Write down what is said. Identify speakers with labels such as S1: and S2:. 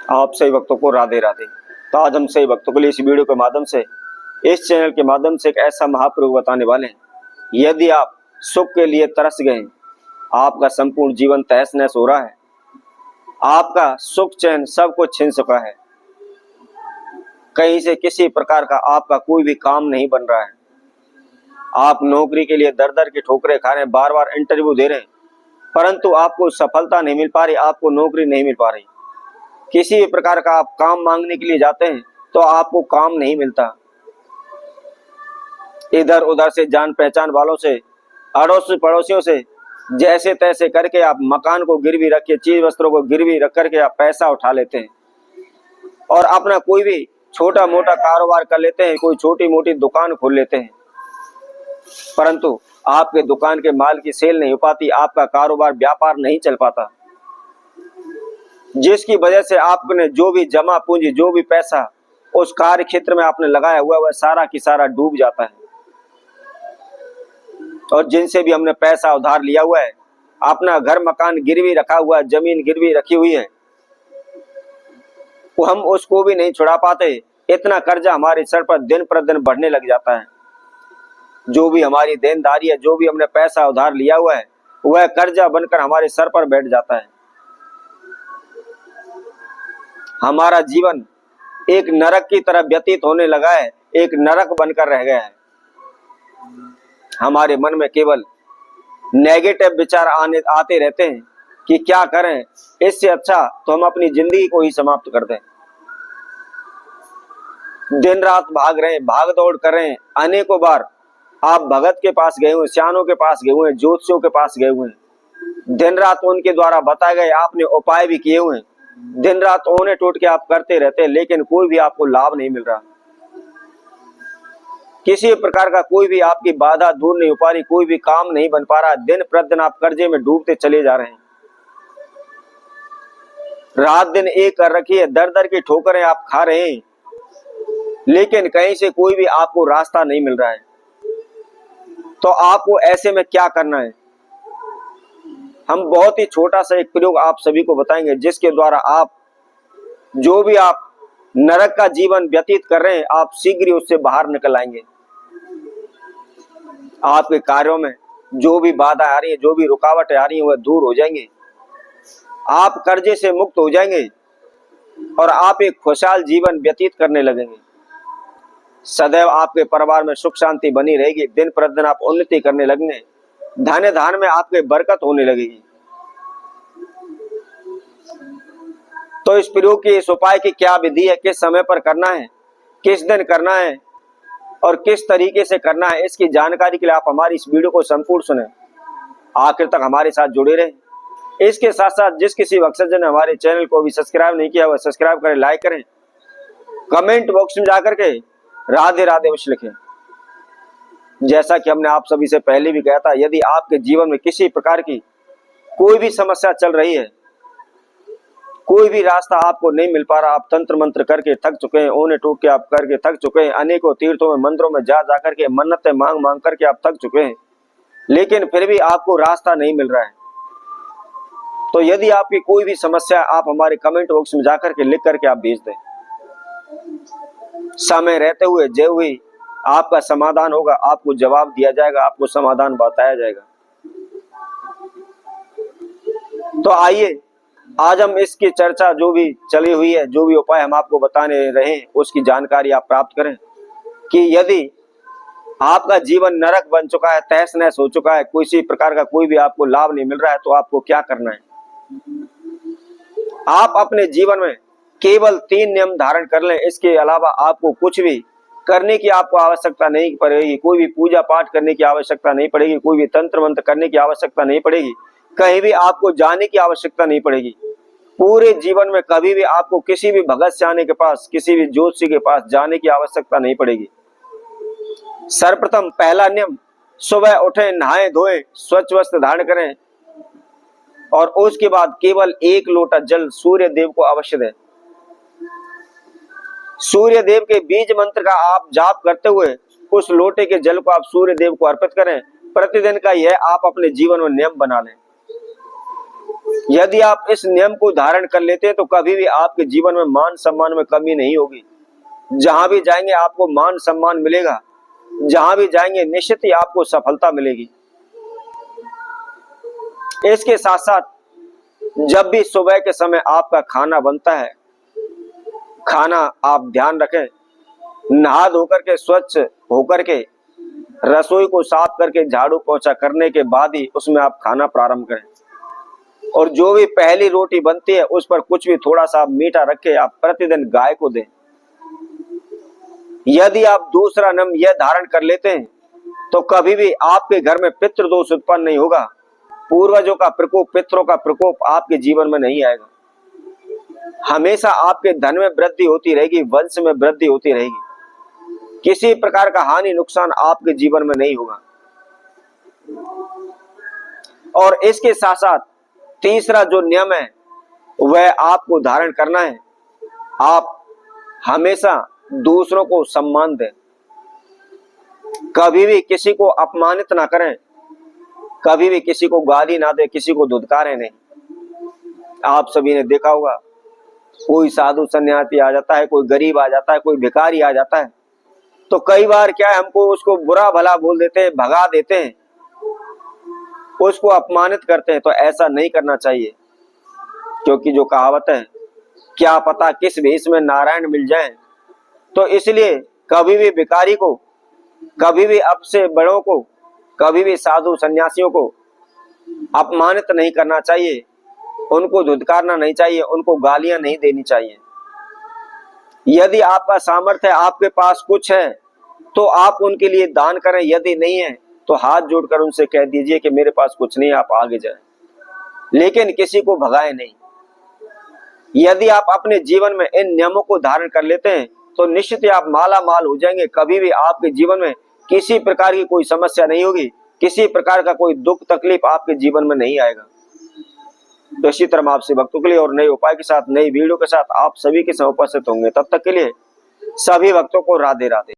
S1: आप सही भक्तों को राधे राधे। तो आज हम सही भक्तों के लिए इस वीडियो के माध्यम से, इस चैनल के माध्यम से एक ऐसा महाप्रयोग बताने वाले हैं। यदि आप सुख के लिए तरस गए, आपका संपूर्ण जीवन तहस नहस हो रहा है, आपका सुख चैन सब कुछ छिन चुका है, कहीं से किसी प्रकार का आपका कोई भी काम नहीं बन रहा है, आप नौकरी के लिए दर दर की ठोकरें खा रहे हैं, बार बार इंटरव्यू दे रहे हैं, परंतु आपको सफलता नहीं मिल पा रही, आपको नौकरी नहीं मिल पा रही। किसी भी प्रकार का आप काम मांगने के लिए जाते हैं तो आपको काम नहीं मिलता। इधर उधर से जान पहचान वालों से, अड़ोसी पड़ोसियों से जैसे तैसे करके आप मकान को गिरवी रख के, चीज वस्त्रों को गिरवी रख करके आप पैसा उठा लेते हैं और अपना कोई भी छोटा मोटा कारोबार कर लेते हैं, कोई छोटी मोटी दुकान खोल लेते हैं, परंतु आपके दुकान के माल की सेल नहीं हो पाती, आपका कारोबार व्यापार नहीं चल पाता, जिसकी वजह से आपने जो भी जमा पूंजी, जो भी पैसा उस कार्य क्षेत्र में आपने लगाया हुआ वह सारा की सारा डूब जाता है। और जिनसे भी हमने पैसा उधार लिया हुआ है, अपना घर मकान गिरवी रखा हुआ है, जमीन गिरवी रखी हुई है, वो हम उसको भी नहीं छुड़ा पाते। इतना कर्जा हमारे सर पर दिन प्रतिदिन बढ़ने लग जाता है। जो भी हमारी देनदारी है, जो भी हमने पैसा उधार लिया हुआ है, वह कर्जा बनकर हमारे सर पर बैठ जाता है। हमारा जीवन एक नरक की तरह व्यतीत होने लगा है, एक नरक बनकर रह गया है। हमारे मन में केवल नेगेटिव विचार आते रहते हैं कि क्या करें, इससे अच्छा तो हम अपनी जिंदगी को ही समाप्त कर दें। दिन रात भाग रहे हैं, भाग दौड़ कर रहे हैं। अनेकों बार आप भगत के पास गए हुए, सियानों के पास गए हुए, ज्योतिषियों के पास गए हुए, दिन रात उनके द्वारा बताए गए आपने उपाय भी किए हुए, दिन रात ओने टूट के आप करते रहते हैं, लेकिन कोई भी आपको लाभ नहीं मिल रहा। किसी प्रकार का कोई भी आपकी बाधा दूर नहीं हो पा रही, कोई भी काम नहीं बन पा रहा। दिन प्रतिदिन आप कर्जे में डूबते चले जा रहे हैं। रात दिन एक कर रखी है, दर दर की ठोकरें आप खा रहे हैं, लेकिन कहीं से कोई भी आपको रास्ता नहीं मिल रहा है। तो आपको ऐसे में क्या करना है? हम बहुत ही छोटा सा एक प्रयोग आप सभी को बताएंगे, जिसके द्वारा आप जो भी आप नरक का जीवन व्यतीत कर रहे हैं, आप शीघ्र ही उससे बाहर निकल आएंगे। आपके कार्यों में जो भी बाधा आ रही है, जो भी रुकावटें आ रही है, वह दूर हो जाएंगे। आप कर्जे से मुक्त हो जाएंगे और आप एक खुशहाल जीवन व्यतीत करने लगेंगे। सदैव आपके परिवार में सुख शांति बनी रहेगी। दिन प्रतिदिन आप उन्नति करने लगेंगे। धन धान में आपके बरकत होने लगेगी। तो इस प्रयोग की, इस उपाय की क्या विधि है, किस समय पर करना है, किस दिन करना है और किस तरीके से करना है, इसकी जानकारी के लिए आप हमारी इस वीडियो को संपूर्ण सुने, आखिर तक हमारे साथ जुड़े रहें। इसके साथ साथ जिस किसी भक्तजन ने हमारे चैनल को भी सब्सक्राइब नहीं किया, वह सब्सक्राइब करें, लाइक करें, कमेंट बॉक्स में जाकर के राधे राधे अवश्य लिखें। जैसा कि हमने आप सभी से पहले भी कहा था, यदि आपके जीवन में किसी प्रकार की कोई भी समस्या चल रही है, कोई भी रास्ता आपको नहीं मिल पा रहा, आप तंत्र मंत्र करके थक चुके हैं, ओने टूक के आप करके थक चुके हैं, अनेकों तीर्थों में मंदिरों में जा जाकर के मन्नतें मांग मांग करके आप थक चुके हैं, लेकिन फिर भी आपको रास्ता नहीं मिल रहा है, तो यदि आपकी कोई भी समस्या, आप हमारे कमेंट बॉक्स में जाकर के लिख करके आप भेज दें। समय रहते हुए जो भी आपका समाधान होगा, आपको जवाब दिया जाएगा, आपको समाधान बताया जाएगा। तो आइए आज हम इसकी चर्चा, जो भी चली हुई है, जो भी उपाय हम आपको बताने रहे, उसकी जानकारी आप प्राप्त करें कि यदि आपका जीवन नरक बन चुका है, तहस नहस हो चुका है, किसी प्रकार का कोई भी आपको लाभ नहीं मिल रहा है, तो आपको क्या करना है। आप अपने जीवन में केवल 3 नियम धारण कर लें। इसके अलावा आपको कुछ भी करने की आपको आवश्यकता नहीं पड़ेगी। कोई भी पूजा पाठ करने की आवश्यकता नहीं पड़ेगी, कोई भी तंत्र मंत्र करने की आवश्यकता नहीं पड़ेगी, कहीं भी आपको जाने की आवश्यकता नहीं पड़ेगी। पूरे जीवन में कभी भी आपको किसी भी भगत सियाने के पास, किसी भी ज्योतिषी के पास जाने की आवश्यकता नहीं पड़ेगी। सर्वप्रथम पहला नियम, सुबह उठें, नहाएं धोएं, स्वच्छ वस्त्र धारण करें और उसके बाद केवल 1 लोटा जल सूर्य देव को अवश्य दें। सूर्य देव के बीज मंत्र का आप जाप करते हुए उस लोटे के जल को आप सूर्य देव को अर्पित करें। प्रतिदिन का यह आप अपने जीवन में नियम बना लें। यदि आप इस नियम को धारण कर लेते हैं तो कभी भी आपके जीवन में मान सम्मान में कमी नहीं होगी। जहां भी जाएंगे आपको मान सम्मान मिलेगा, जहां भी जाएंगे निश्चित ही आपको सफलता मिलेगी। इसके साथ साथ जब भी सुबह के समय आपका खाना बनता है, खाना आप ध्यान रखें, नहा धोकर के स्वच्छ होकर के रसोई को साफ करके झाड़ू पोछा करने के बाद ही उसमें आप खाना प्रारंभ करें। और जो भी पहली रोटी बनती है उस पर कुछ भी थोड़ा सा मीठा रख के आप प्रतिदिन गाय को दें। यदि आप दूसरा नियम यह धारण कर लेते हैं तो कभी भी आपके घर में पितृदोष उत्पन्न नहीं होगा, पूर्वजों का प्रकोप, पितरों का प्रकोप आपके जीवन में नहीं आएगा। हमेशा आपके धन में वृद्धि होती रहेगी, वंश में वृद्धि होती रहेगी, किसी प्रकार का हानि नुकसान आपके जीवन में नहीं होगा। और इसके साथ साथ तीसरा जो नियम है वह आपको धारण करना है, आप हमेशा दूसरों को सम्मान दें, कभी भी किसी को अपमानित ना करें, कभी भी किसी को गाली ना दे, किसी को धुतकारें नहीं। आप सभी ने देखा होगा, कोई साधु सन्यासी आ जाता है, कोई गरीब आ जाता है, कोई भिखारी आ जाता है, तो कई बार क्या है, हमको उसको बुरा भला बोल देते हैं, भगा देते हैं, उसको अपमानित करते हैं। तो ऐसा नहीं करना चाहिए, क्योंकि जो कहावत है, क्या पता किस भेष में नारायण मिल जाए। तो इसलिए कभी भी भिखारी को, कभी भी आपसे बड़ों को, कभी भी साधु सन्यासियों को अपमानित नहीं करना चाहिए, उनको धुतकारना नहीं चाहिए, उनको गालियां नहीं देनी चाहिए। यदि आपका सामर्थ्य है, आपके पास कुछ है, तो आप उनके लिए दान करें, यदि नहीं है तो हाथ जोड़कर उनसे कह दीजिए कि मेरे पास कुछ नहीं, आप आगे जाएं, लेकिन किसी को भगाए नहीं। यदि आप अपने जीवन में इन नियमों को धारण कर लेते हैं तो निश्चित ही आप माला माल हो जाएंगे, कभी भी आपके जीवन में किसी प्रकार की कोई समस्या नहीं होगी, किसी प्रकार का कोई दुख तकलीफ आपके जीवन में नहीं आएगा। तो इसी तरह आपसे भक्तों के लिए और नए उपाय के साथ, नई वीडियो के साथ आप सभी के साथ उपस्थित होंगे। तब तक के लिए सभी भक्तों को राधे राधे।